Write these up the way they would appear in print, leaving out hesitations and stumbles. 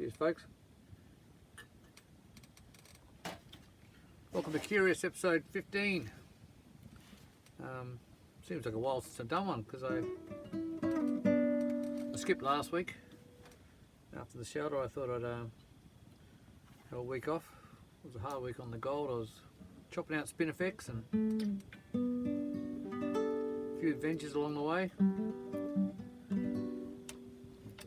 Cheers, folks. Welcome to Curious episode 15. Seems like a while since I've done one because I skipped last week. After the shelter, I thought I'd have a week off. It was a hard week on the gold. I was chopping out spin effects and a few adventures along the way.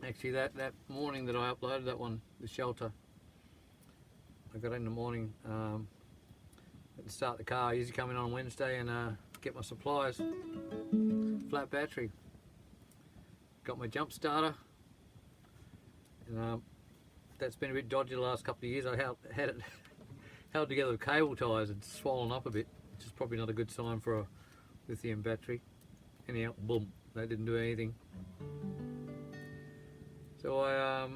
Actually, that morning that I uploaded that one, the shelter, I got in the morning, had to start the car. I usually come in on Wednesday and get my supplies. Flat battery. Got my jump starter, and that's been a bit dodgy the last couple of years. I had it held together with cable ties and swollen up a bit, which is probably not a good sign for a lithium battery. Anyhow, boom, that didn't do anything. So I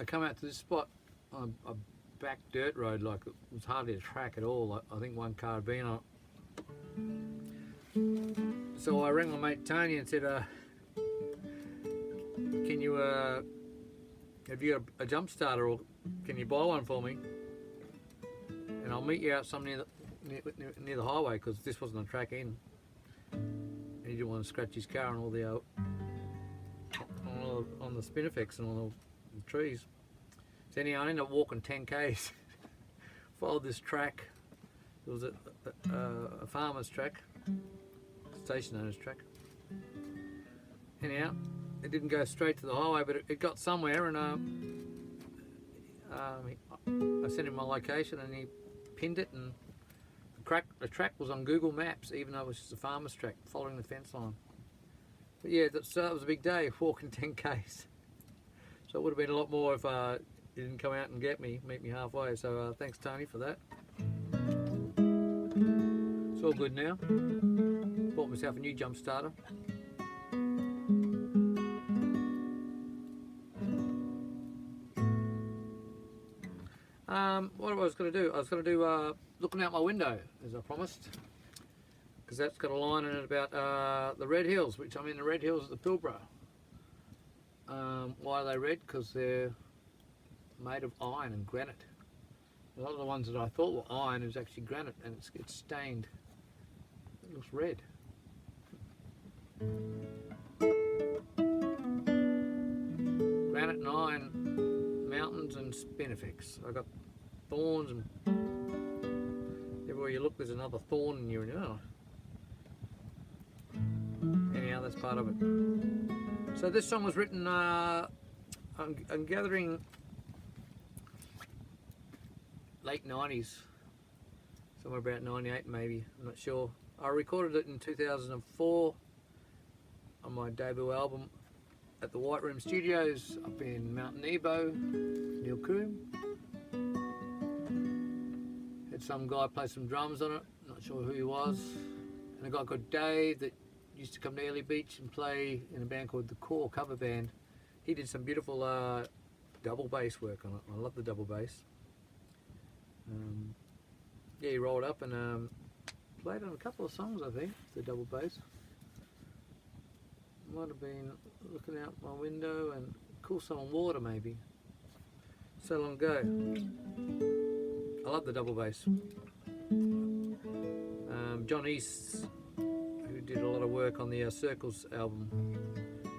come out to this spot on a back dirt road, like it was hardly a track at all. Like, I think one car had been on it. So I rang my mate Tony and said, can you have you got a jump starter, or can you buy one for me? And I'll meet you out some near the highway, because this wasn't a track in. And he didn't want to scratch his car on all the on the spin effects and all the trees. So anyhow, I ended up walking 10 k's. Followed this track. It was a farmer's track, station owner's track. Anyhow, it didn't go straight to the highway, but it got somewhere, and I sent him my location, and he pinned it, and the track was on Google Maps, even though it was just a farmer's track, following the fence line. But yeah, so that was a big day, walking 10 k's. So it would have been a lot more if he didn't come out and meet me halfway. So thanks, Tony, for that. It's all good now. Bought myself a new jump starter. What I was going to do, looking out my window, as I promised, because that's got a line in it about the Red Hills, which I'm in the Red Hills of the Pilbara. Why are they red? Because they're made of iron and granite. A lot of the ones that I thought were iron is actually granite, and it's stained. It looks red. Granite and iron mountains and spinifex. I got thorns, and everywhere you look there's another thorn in your eye. Anyhow, that's part of it. So this song was written, I'm gathering late 90s, somewhere about 98 maybe, I'm not sure. I recorded it in 2004 on my debut album at the White Room Studios up in Mount Nebo, Neil Coombe. Had some guy play some drums on it, not sure who he was. And a guy called Dave that used to come to Early Beach and play in a band called The Core cover band. He did some beautiful double bass work on it. I love the double bass. Yeah, he rolled up and played on a couple of songs, I think, the double bass. Might have been looking out my window and Cool Some Water maybe. So long ago. I love the double bass. John East, who did a lot of work on the Circles album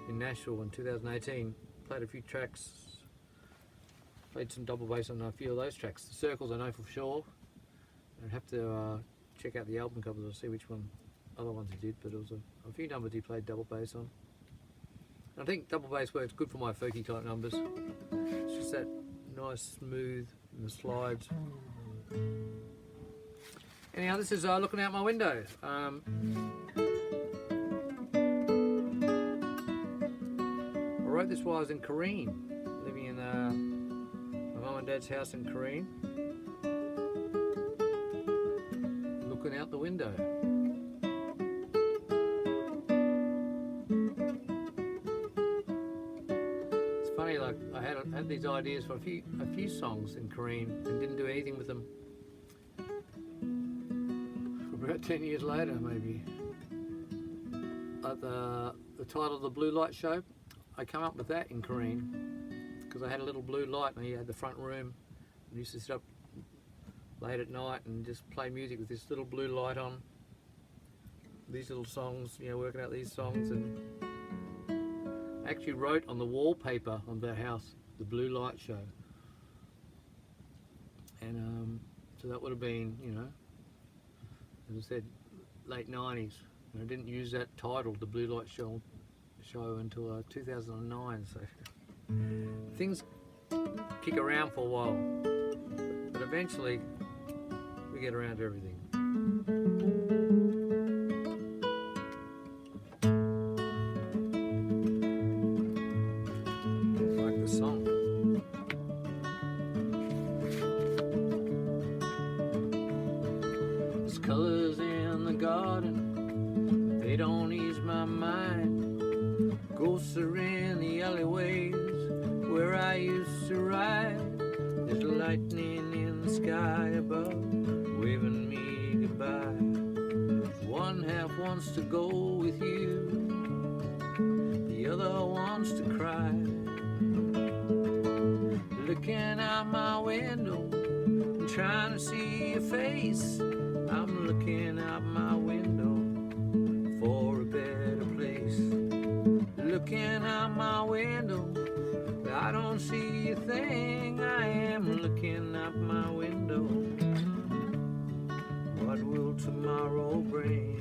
in Nashville in 2018, played a few tracks, played some double bass on a few of those tracks. The Circles I know for sure. I'd have to check out the album covers to see which other ones he did, but it was a few numbers he played double bass on. And I think double bass works good for my folky type numbers. It's just that nice smooth in the slides. Anyhow, this is looking out my window. I wrote this while I was in Kareen, living in my mum and dad's house in Kareen, looking out the window. It's funny, like I had these ideas for a few songs in Kareen and didn't do anything with them. About 10 years later, maybe, at the title of the Blue Light Show, I come up with that in Kareen, because I had a little blue light and he had the front room. I used to sit up late at night and just play music with this little blue light on. These little songs, you know, working out these songs, and I actually wrote on the wallpaper of the house, the Blue Light Show. And so that would have been, you know, as I said, late 90s. And I didn't use that title, the Blue Light Show until 2009. So things kick around for a while, but eventually we get around to everything. Like the song. There's colors in the garden, they don't ease my mind. Ghosts are in the alleyways where I used to ride. There's lightning in the sky above, waving me goodbye. One half wants to go with you, the other wants to cry. Looking out my window, I'm trying to see your face. I'm looking out my window for a better place. Looking out my window, I don't see a thing. I am looking out my window. What will tomorrow bring?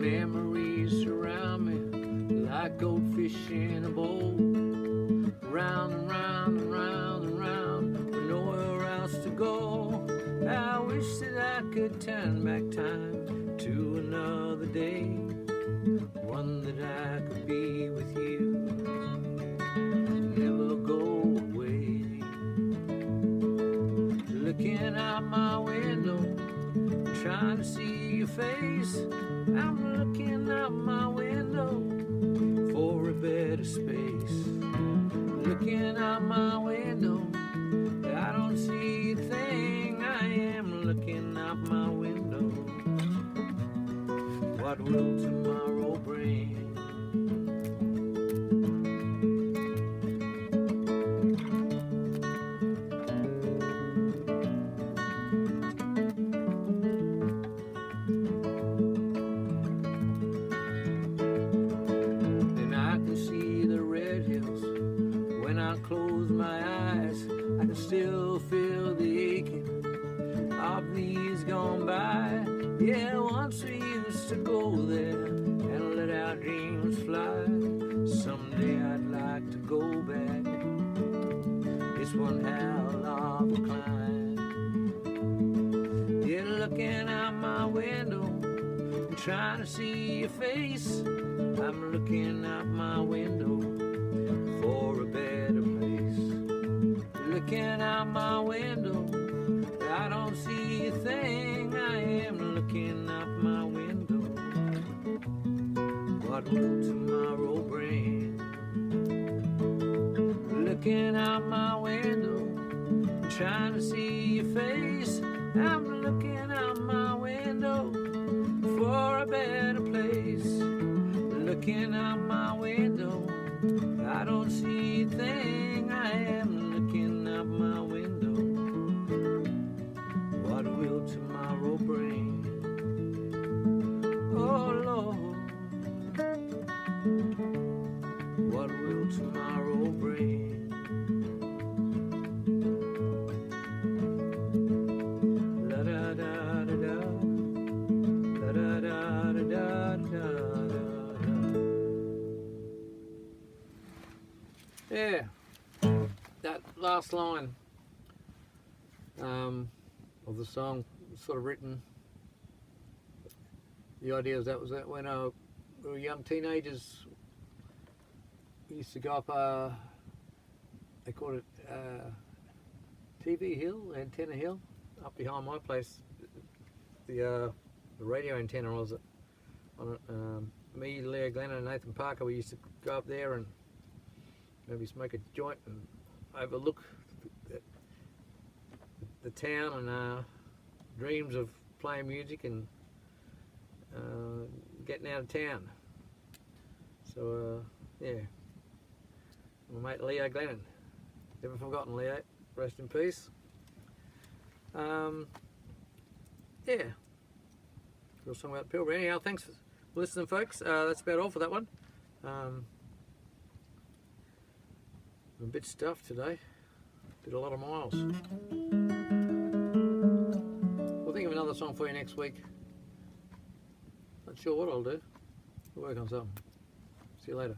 Memories surround me like goldfish in a bowl, round and round and round and round, with nowhere else to go. I wish that I could turn back time to another day, one that I could be with you, never go away. Looking out my window, trying to see your face. I'm looking out my window for a better space. Looking out my window, I don't see a thing. I am looking out my window. What will tomorrow bring? And I can see the red hills when I close my eyes. I can still feel the aching of the years gone by. Yeah, once we used to go there and let our dreams fly. Someday I'd like to go back. It's one hell of a climb. Yeah, looking out my window, I'm trying to see your face. I'm looking out my window for a better place. Looking out my window, I don't see a thing. I am looking out my window. What will tomorrow bring? Looking out my window, trying to see your face. I'm looking out my window for a better place. Looking out my window, I don't see a thing. I am looking out my window. What will tomorrow bring? Oh Lord, what will tomorrow bring? La da da da da, la da da da da da. Yeah, that last line of the song was sort of written. The idea is that was that when we were young teenagers, we used to go up, they called it TV Hill, Antenna Hill, up behind my place. The radio antenna was on it. Me, Leo Glennon and Nathan Parker, we used to go up there and maybe smoke a joint and overlook the town and dreams of playing music and getting out of town. So yeah, my mate Leo Glennon, never forgotten Leo, rest in peace. Yeah, we'll song about Pilbara. Anyhow, thanks for listening, folks. That's about all for that one. I'm a bit stuffed today. Did a lot of miles. We'll think of another song for you next week. Not sure what I'll do. We'll work on something. See you later.